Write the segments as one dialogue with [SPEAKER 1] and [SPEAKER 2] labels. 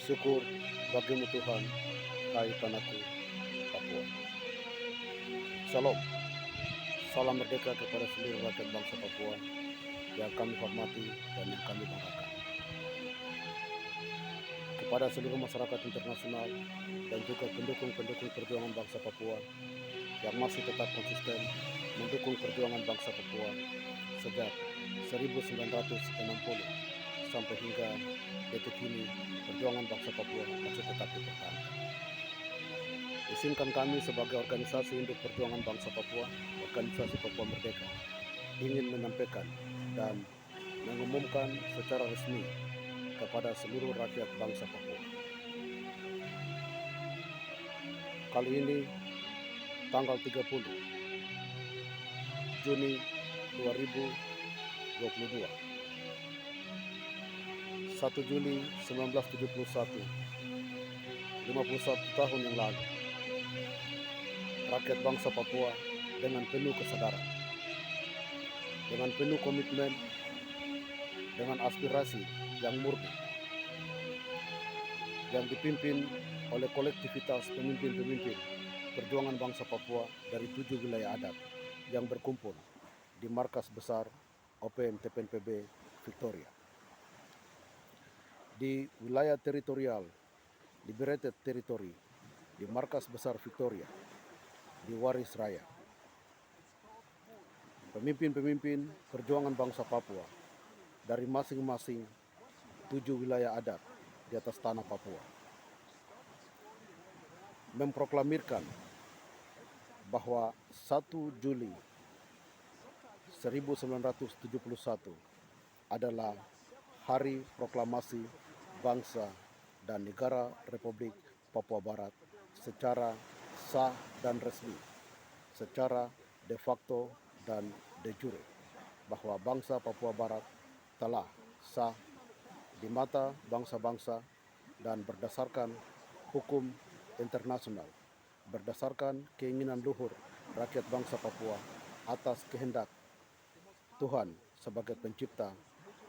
[SPEAKER 1] Syukur bagimu Tuhan, hai tanahku Papua. Shalom, salam merdeka kepada seluruh rakyat bangsa Papua yang kami hormati dan yang kami banggakan. Kepada seluruh masyarakat internasional dan juga pendukung-pendukung perjuangan bangsa Papua yang masih tetap konsisten mendukung perjuangan bangsa Papua sejak 1960 sampai hingga detik ini, perjuangan bangsa Papua masih tetap dipertahankan. Izinkan kami sebagai organisasi induk perjuangan bangsa Papua, organisasi Papua Merdeka, ingin menyampaikan dan mengumumkan secara resmi kepada seluruh rakyat bangsa Papua. Kali ini tanggal 30 Juni 2022, 1 Juli 1971, 51 tahun yang lalu, rakyat bangsa Papua dengan penuh kesadaran, dengan penuh komitmen, dengan aspirasi yang murni, yang dipimpin oleh kolektivitas pemimpin-pemimpin perjuangan bangsa Papua dari 7 wilayah adat yang berkumpul di markas besar OPM TPNPB Victoria. Di wilayah teritorial Liberated Territory di markas besar Victoria di Waris Raya, pemimpin-pemimpin perjuangan bangsa Papua dari masing-masing 7 wilayah adat di atas tanah Papua memproklamirkan bahwa 1 Juli 1971 adalah Hari Proklamasi Bangsa dan Negara Republik Papua Barat secara sah dan resmi, secara de facto dan de jure, bahwa bangsa Papua Barat telah sah di mata bangsa-bangsa dan berdasarkan hukum internasional, berdasarkan keinginan luhur rakyat bangsa Papua atas kehendak Tuhan sebagai pencipta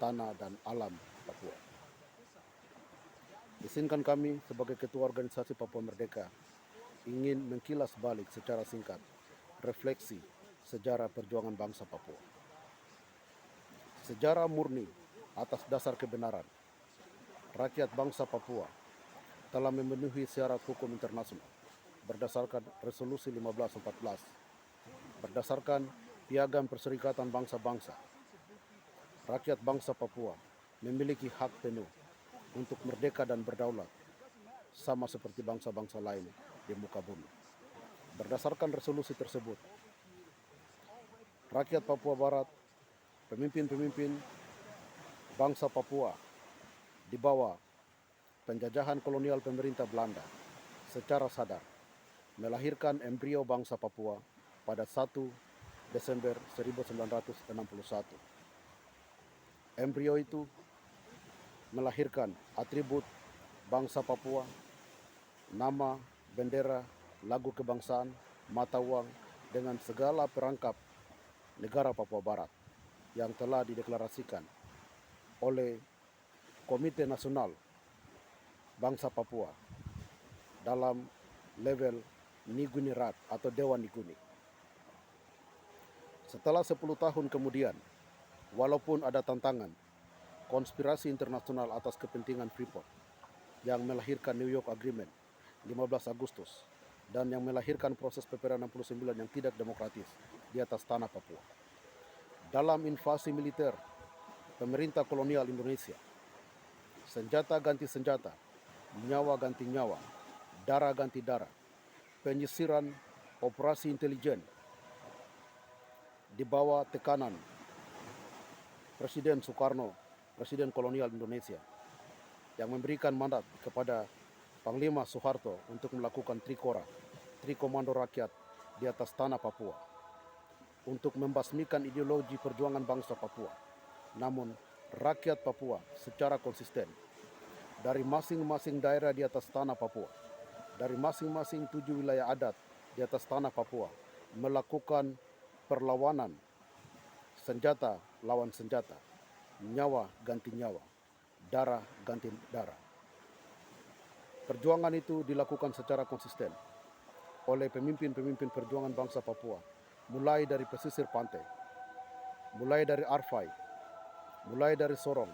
[SPEAKER 1] tanah dan alam Papua. Izinkan kami sebagai Ketua Organisasi Papua Merdeka ingin mengkilas balik secara singkat refleksi sejarah perjuangan bangsa Papua. Sejarah murni atas dasar kebenaran, rakyat bangsa Papua telah memenuhi syarat hukum internasional berdasarkan Resolusi 1514, berdasarkan Piagam Perserikatan Bangsa-Bangsa. Rakyat bangsa Papua memiliki hak penuh untuk merdeka dan berdaulat, sama seperti bangsa-bangsa lain di muka bumi. Berdasarkan resolusi tersebut, rakyat Papua Barat, pemimpin-pemimpin bangsa Papua di bawah penjajahan kolonial pemerintah Belanda secara sadar melahirkan embrio bangsa Papua pada 1 Desember 1961. Embrio itu melahirkan atribut bangsa Papua, nama, bendera, lagu kebangsaan, mata uang, dengan segala perangkap negara Papua Barat yang telah dideklarasikan oleh Komite Nasional Bangsa Papua dalam level Niguni Rat atau Dewan Niguni. Setelah 10 tahun kemudian, walaupun ada tantangan, konspirasi internasional atas kepentingan Freeport yang melahirkan New York Agreement 15 Agustus dan yang melahirkan proses PPR 69 yang tidak demokratis di atas tanah Papua. Dalam invasi militer pemerintah kolonial Indonesia, senjata ganti senjata, nyawa ganti nyawa, darah ganti darah, penyisiran, operasi intelijen di bawah tekanan Presiden Soekarno, Presiden kolonial Indonesia, yang memberikan mandat kepada Panglima Soeharto untuk melakukan Trikora, Trikomando Rakyat di atas tanah Papua, untuk membasmikan ideologi perjuangan bangsa Papua. Namun rakyat Papua secara konsisten dari masing-masing daerah di atas tanah Papua, dari masing-masing 7 wilayah adat di atas tanah Papua, melakukan perlawanan senjata lawan senjata, nyawa ganti nyawa, darah ganti darah. Perjuangan itu dilakukan secara konsisten oleh pemimpin-pemimpin perjuangan bangsa Papua, mulai dari pesisir pantai, mulai dari Arfai, mulai dari Sorong,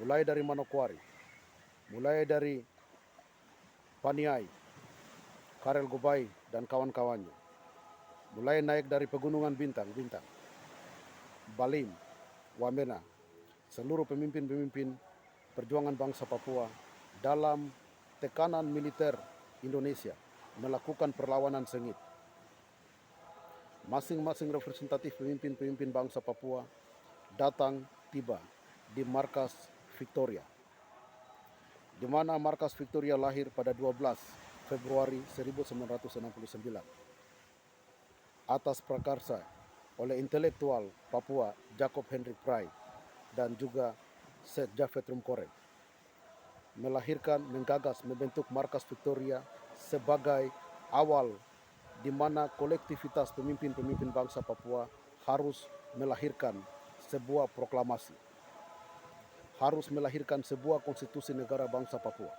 [SPEAKER 1] mulai dari Manokwari, mulai dari Paniai, Karel Gobai, dan kawan-kawannya. Mulai naik dari pegunungan bintang-bintang, Balim, Wamena, seluruh pemimpin-pemimpin perjuangan bangsa Papua dalam tekanan militer Indonesia melakukan perlawanan sengit. Masing-masing representatif pemimpin-pemimpin bangsa Papua datang tiba di markas Victoria, di mana markas Victoria lahir pada 12 Februari 1969 atas prakarsa oleh intelektual Papua Jacob Hendrik Prai dan juga Seth Japhet Rumkoreng, melahirkan, menggagas, membentuk markas Victoria sebagai awal di mana kolektivitas pemimpin-pemimpin bangsa Papua harus melahirkan sebuah proklamasi, harus melahirkan sebuah konstitusi negara bangsa Papua,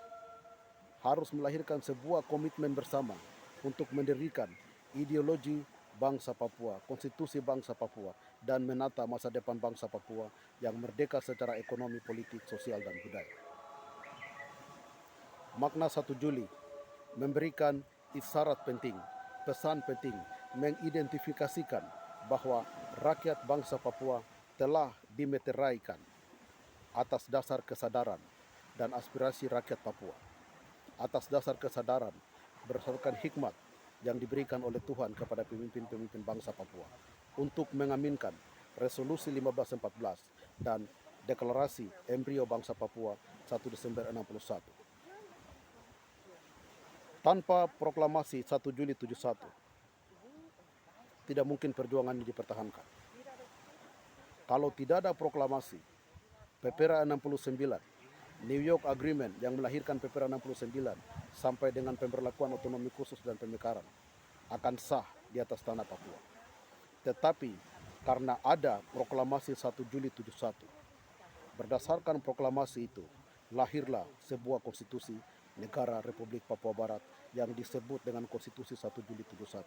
[SPEAKER 1] harus melahirkan sebuah komitmen bersama untuk mendirikan ideologi bangsa Papua, konstitusi bangsa Papua, dan menata masa depan bangsa Papua yang merdeka secara ekonomi, politik, sosial, dan budaya. Makna 1 Juli memberikan isyarat penting, pesan penting, mengidentifikasikan bahwa rakyat bangsa Papua telah dimeteraikan atas dasar kesadaran dan aspirasi rakyat Papua, atas dasar kesadaran berdasarkan hikmat yang diberikan oleh Tuhan kepada pemimpin-pemimpin bangsa Papua untuk mengaminkan resolusi 1514 dan deklarasi embrio bangsa Papua 1 Desember 61. Tanpa proklamasi 1 Juli 71, tidak mungkin perjuangan ini dipertahankan. Kalau tidak ada proklamasi, PPRA 69, New York Agreement yang melahirkan PPRA 69 sampai dengan pemberlakuan otonomi khusus dan pemekaran akan sah di atas tanah Papua. Tetapi karena ada proklamasi 1 Juli 71, berdasarkan proklamasi itu lahirlah sebuah konstitusi negara Republik Papua Barat yang disebut dengan Konstitusi 1 Juli 71.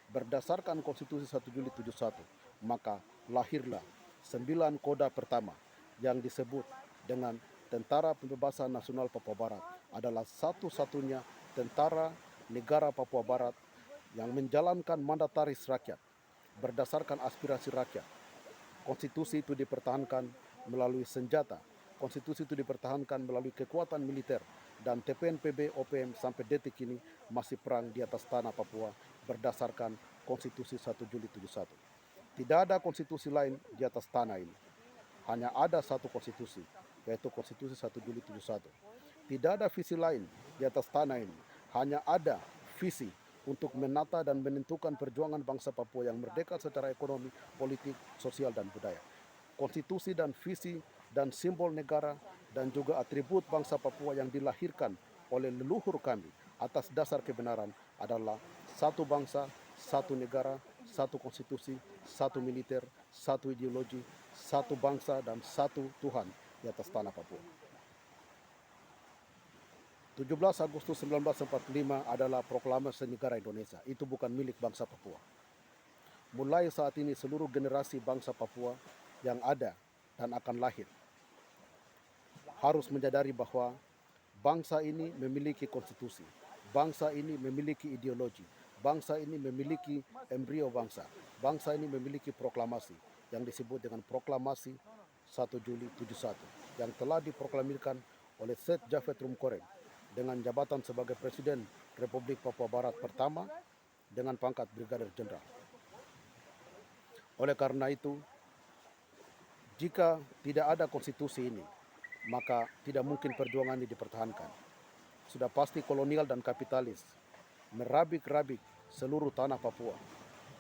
[SPEAKER 1] Berdasarkan Konstitusi 1 Juli 71, maka lahirlah 9 koda pertama yang disebut dengan Tentara Pembebasan Nasional Papua Barat adalah satu-satunya tentara negara Papua Barat yang menjalankan mandataris rakyat berdasarkan aspirasi rakyat. Konstitusi itu dipertahankan melalui senjata, konstitusi itu dipertahankan melalui kekuatan militer, dan TPNPB OPM sampai detik ini masih perang di atas tanah Papua berdasarkan Konstitusi 1 Juli 71. Tidak ada konstitusi lain di atas tanah ini. Hanya ada satu konstitusi, yaitu Konstitusi 1 Juli 71. Tidak ada visi lain di atas tanah ini. Hanya ada visi untuk menata dan menentukan perjuangan bangsa Papua yang merdeka secara ekonomi, politik, sosial, dan budaya. Konstitusi dan visi dan simbol negara dan juga atribut bangsa Papua yang dilahirkan oleh leluhur kami atas dasar kebenaran adalah satu bangsa, satu negara, satu konstitusi, satu militer, satu ideologi, satu bangsa, dan satu Tuhan di atas tanah Papua. 17 Agustus 1945 adalah proklamasi negara Indonesia. Itu bukan milik bangsa Papua. Mulai saat ini seluruh generasi bangsa Papua yang ada dan akan lahir harus menyadari bahwa bangsa ini memiliki konstitusi, bangsa ini memiliki ideologi, bangsa ini memiliki embrio bangsa, bangsa ini memiliki proklamasi yang disebut dengan Proklamasi 1 Juli 71 yang telah diproklamirkan oleh Seth Japhet Rumkoreng dengan jabatan sebagai Presiden Republik Papua Barat pertama dengan pangkat Brigadir Jenderal. Oleh karena itu, jika tidak ada konstitusi ini, maka tidak mungkin perjuangan ini dipertahankan. Sudah pasti kolonial dan kapitalis merabik-rabik seluruh tanah Papua,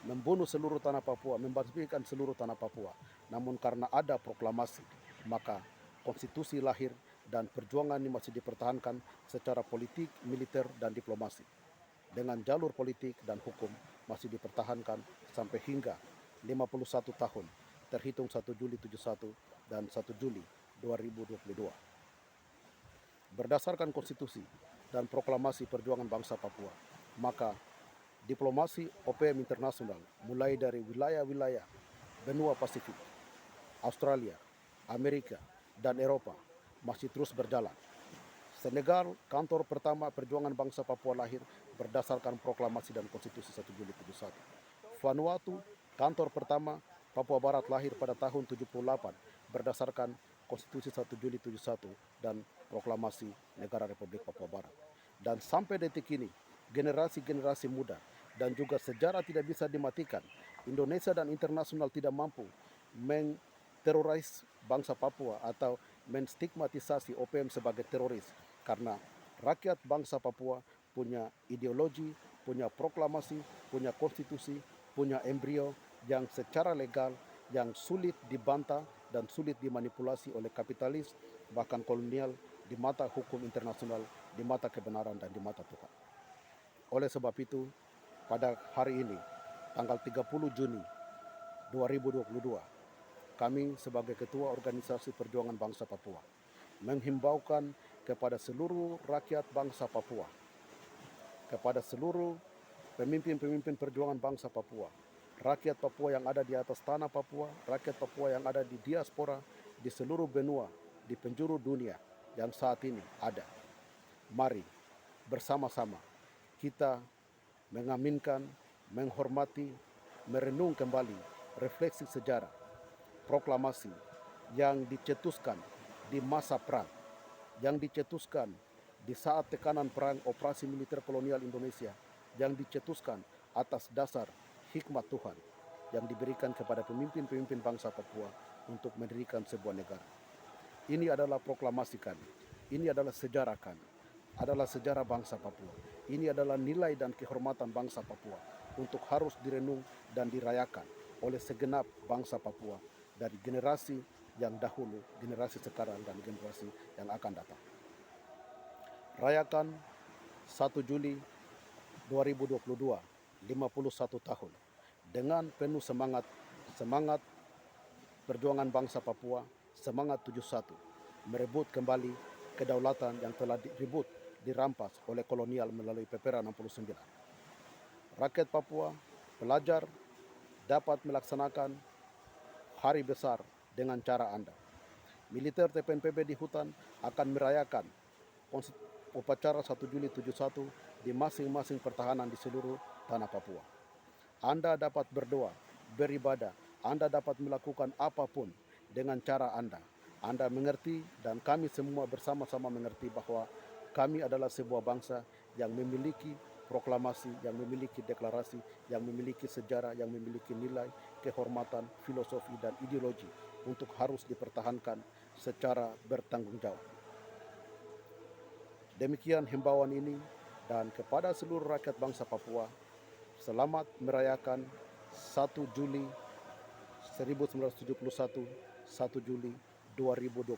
[SPEAKER 1] membunuh seluruh tanah Papua, membasmikan seluruh tanah Papua. Namun karena ada proklamasi, maka konstitusi lahir dan perjuangan ini masih dipertahankan secara politik, militer, dan diplomasi. Dengan jalur politik dan hukum masih dipertahankan sampai hingga 51 tahun terhitung 1 Juli 71 dan 1 Juli 2022. Berdasarkan konstitusi dan proklamasi perjuangan bangsa Papua. Maka diplomasi OPM internasional mulai dari wilayah-wilayah benua Pasifik, Australia, Amerika, dan Eropa masih terus berjalan. Senegal, kantor pertama perjuangan bangsa Papua lahir berdasarkan proklamasi dan konstitusi 1 Juli 71. Vanuatu, kantor pertama Papua Barat lahir pada tahun 78 berdasarkan konstitusi 1 Juli 71 dan proklamasi negara Republik Papua Barat. Dan sampai detik ini, generasi-generasi muda dan juga sejarah tidak bisa dimatikan. Indonesia dan internasional tidak mampu menteroris bangsa Papua atau menstigmatisasi OPM sebagai teroris, karena rakyat bangsa Papua punya ideologi, punya proklamasi, punya konstitusi, punya embrio yang secara legal yang sulit dibantah dan sulit dimanipulasi oleh kapitalis bahkan kolonial di mata hukum internasional, di mata kebenaran, dan di mata Tuhan. Oleh sebab itu, pada hari ini, tanggal 30 Juni 2022, kami sebagai Ketua Organisasi Perjuangan Bangsa Papua menghimbaukan kepada seluruh rakyat bangsa Papua, kepada seluruh pemimpin-pemimpin perjuangan bangsa Papua, rakyat Papua yang ada di atas tanah Papua, rakyat Papua yang ada di diaspora, di seluruh benua, di penjuru dunia yang saat ini ada. Mari bersama-sama kita mengaminkan, menghormati, merenung kembali refleksi sejarah, proklamasi yang dicetuskan di masa perang, yang dicetuskan di saat tekanan perang operasi militer kolonial Indonesia, yang dicetuskan atas dasar hikmat Tuhan yang diberikan kepada pemimpin-pemimpin bangsa Papua untuk mendirikan sebuah negara. Ini adalah proklamasi kami, ini adalah sejarah kami, adalah sejarah bangsa Papua. Ini adalah nilai dan kehormatan bangsa Papua untuk harus direnung dan dirayakan oleh segenap bangsa Papua dari generasi yang dahulu, generasi sekarang, dan generasi yang akan datang. Rayakan 1 Juli 2022, 51 tahun, dengan penuh semangat perjuangan bangsa Papua, semangat 71, merebut kembali kedaulatan yang telah dirampas oleh kolonial melalui PPRA 69. Rakyat Papua, pelajar dapat melaksanakan hari besar dengan cara Anda. Militer TPNPB di hutan akan merayakan upacara 1 Juli 71 di masing-masing pertahanan di seluruh tanah Papua. Anda dapat berdoa, beribadah, Anda dapat melakukan apapun dengan cara Anda. Anda mengerti dan kami semua bersama-sama mengerti bahwa kami adalah sebuah bangsa yang memiliki proklamasi, yang memiliki deklarasi, yang memiliki sejarah, yang memiliki nilai, kehormatan, filosofi, dan ideologi untuk harus dipertahankan secara bertanggung jawab. Demikian himbauan ini, dan kepada seluruh rakyat bangsa Papua, selamat merayakan 1 Juli 1971, 1 Juli 2022,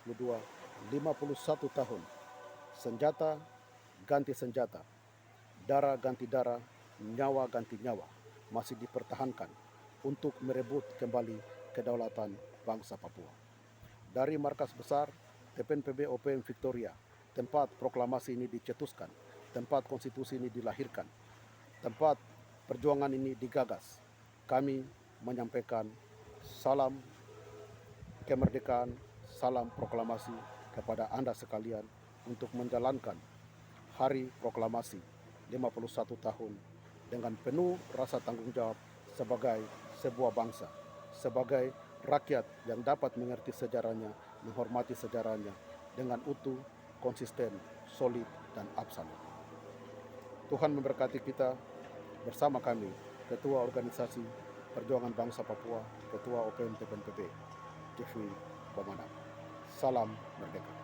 [SPEAKER 1] 51 tahun. Senjata ganti senjata, darah ganti darah, nyawa ganti nyawa masih dipertahankan untuk merebut kembali kedaulatan bangsa Papua. Dari markas besar TPNPB OPM Victoria, tempat proklamasi ini dicetuskan, tempat konstitusi ini dilahirkan, tempat perjuangan ini digagas, kami menyampaikan salam kemerdekaan, salam proklamasi kepada Anda sekalian untuk menjalankan hari proklamasi 51 tahun dengan penuh rasa tanggung jawab sebagai sebuah bangsa, sebagai rakyat yang dapat mengerti sejarahnya, menghormati sejarahnya dengan utuh, konsisten, solid, dan absolut. Tuhan memberkati kita bersama kami, Ketua Organisasi Perjuangan Bangsa Papua, Ketua OPM TPNPB, Jeffrey Pamana. Salam merdeka.